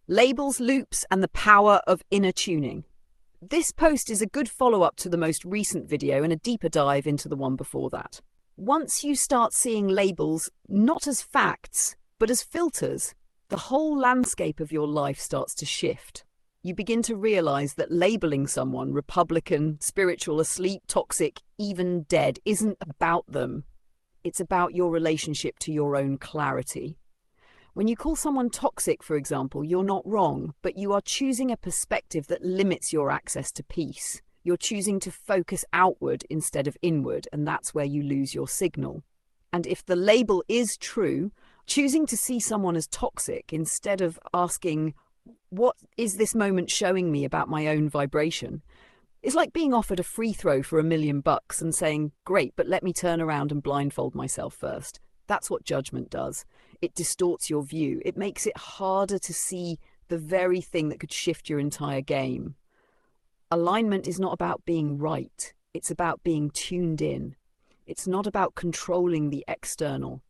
Labels, loops, and the power of inner tuning. This post is a good follow-up to the most recent video and a deeper dive into the one before that. Once you start seeing labels not as facts, but as filters, the whole landscape of your life starts to shift. You begin to realize that labeling someone Republican, spiritual, asleep, toxic, even dead isn't about them. It's about your relationship to your own clarity. When you call someone toxic, for example, you're not wrong, but you are choosing a perspective that limits your access to peace. You're choosing to focus outward instead of inward, and that's where you lose your signal. And if the label is true, choosing to see someone as toxic instead of asking, what is this moment showing me about my own vibration? It's like being offered a free throw for $1 million and saying, great, but let me turn around and blindfold myself first. That's what judgment does. It distorts your view. It makes it harder to see the very thing that could shift your entire game. Alignment is not about being right. It's about being tuned in. It's not about controlling the external.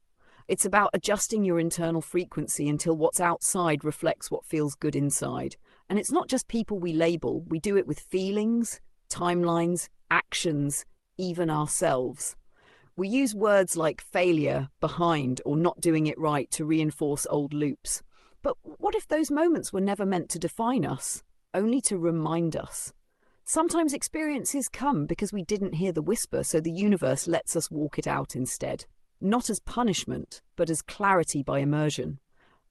It's about adjusting your internal frequency until what's outside reflects what feels good inside. And it's not just people we label. We do it with feelings, timelines, actions, even ourselves. We use words like failure, behind, or not doing it right to reinforce old loops. But what if those moments were never meant to define us, only to remind us? Sometimes experiences come because we didn't hear the whisper, so the universe lets us walk it out instead. Not as punishment, but as clarity by immersion.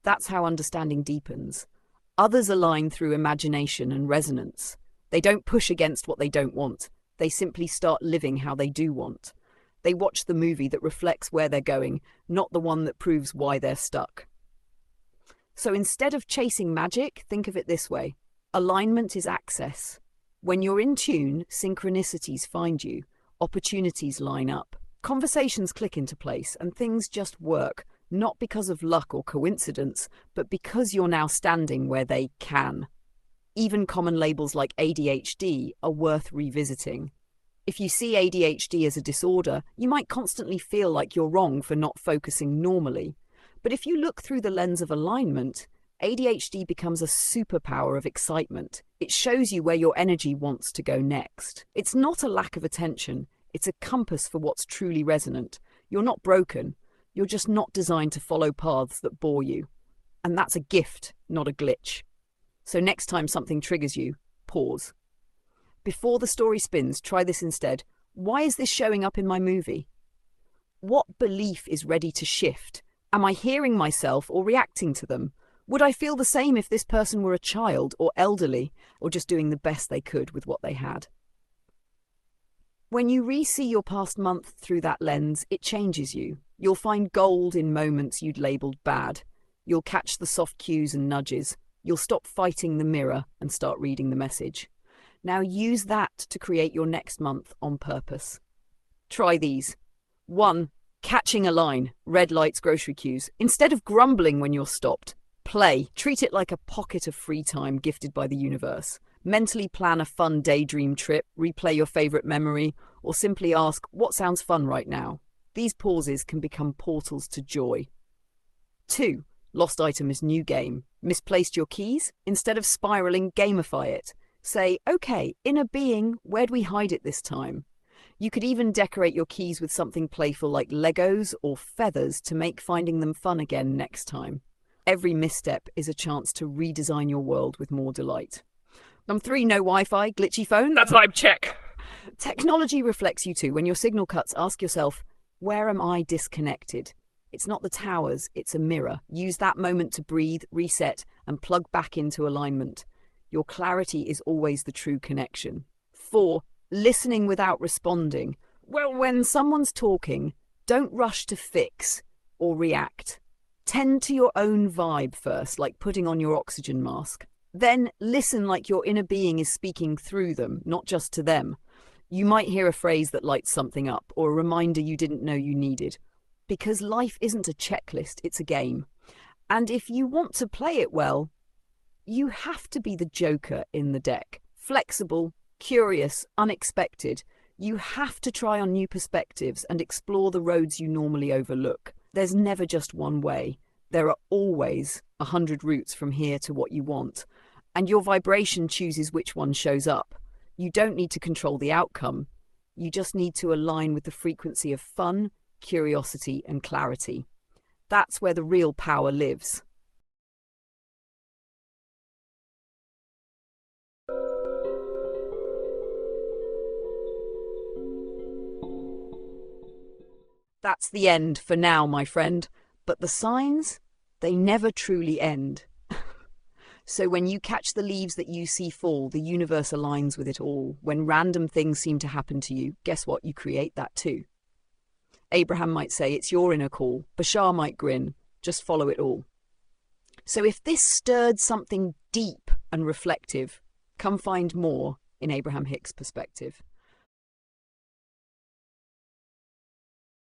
That's how understanding deepens. Others align through imagination and resonance. They don't push against what they don't want. They simply start living how they do want. They watch the movie that reflects where they're going, not the one that proves why they're stuck. So instead of chasing magic, think of it this way. Alignment is access. When you're in tune, synchronicities find you, opportunities line up, conversations click into place, and things just work, not because of luck or coincidence, but because you're now standing where they can. Even common labels like ADHD are worth revisiting. If you see ADHD as a disorder, you might constantly feel like you're wrong for not focusing normally. But if you look through the lens of alignment, ADHD becomes a superpower of excitement. It shows you where your energy wants to go next. It's not a lack of attention, it's a compass for what's truly resonant. You're not broken, you're just not designed to follow paths that bore you. And that's a gift, not a glitch. So next time something triggers you, pause. Before the story spins, try this instead. Why is this showing up in my movie? What belief is ready to shift? Am I hearing myself or reacting to them? Would I feel the same if this person were a child or elderly, or just doing the best they could with what they had? When you re-see your past month through that lens, it changes you. You'll find gold in moments you'd labelled bad. You'll catch the soft cues and nudges. You'll stop fighting the mirror and start reading the message. Now use that to create your next month on purpose. Try these. 1. Catching a line, red lights, grocery queues. Instead of grumbling when you're stopped, play. Treat it like a pocket of free time gifted by the universe. Mentally plan a fun daydream trip, replay your favourite memory, or simply ask, what sounds fun right now? These pauses can become portals to joy. 2. Lost item is new game. Misplaced your keys? Instead of spiralling, gamify it. Say, okay, inner being, where'd we hide it this time? You could even decorate your keys with something playful like Legos or feathers to make finding them fun again next time. Every misstep is a chance to redesign your world with more delight. Number 3, no Wi-Fi, glitchy phone. That's vibe check. Technology reflects you too. When your signal cuts, ask yourself, where am I disconnected? It's not the towers, it's a mirror. Use that moment to breathe, reset, and plug back into alignment. Your clarity is always the true connection. 4, listening without responding. Well, when someone's talking, don't rush to fix or react. Tend to your own vibe first, like putting on your oxygen mask. Then listen like your inner being is speaking through them, not just to them. You might hear a phrase that lights something up, or a reminder you didn't know you needed. Because life isn't a checklist, it's a game. And if you want to play it well, you have to be the joker in the deck. Flexible, curious, unexpected. You have to try on new perspectives and explore the roads you normally overlook. There's never just one way. There are always 100 routes from here to what you want, and your vibration chooses which one shows up. You don't need to control the outcome. You just need to align with the frequency of fun, curiosity, and clarity. That's where the real power lives. That's the end for now, my friend. But the signs, they never truly end. So when you catch the leaves that you see fall, the universe aligns with it all. When random things seem to happen to you, guess what? You create that too. Abraham might say, it's your inner call. Bashar might grin, just follow it all. So if this stirred something deep and reflective, come find more in Abraham Hicks' perspective.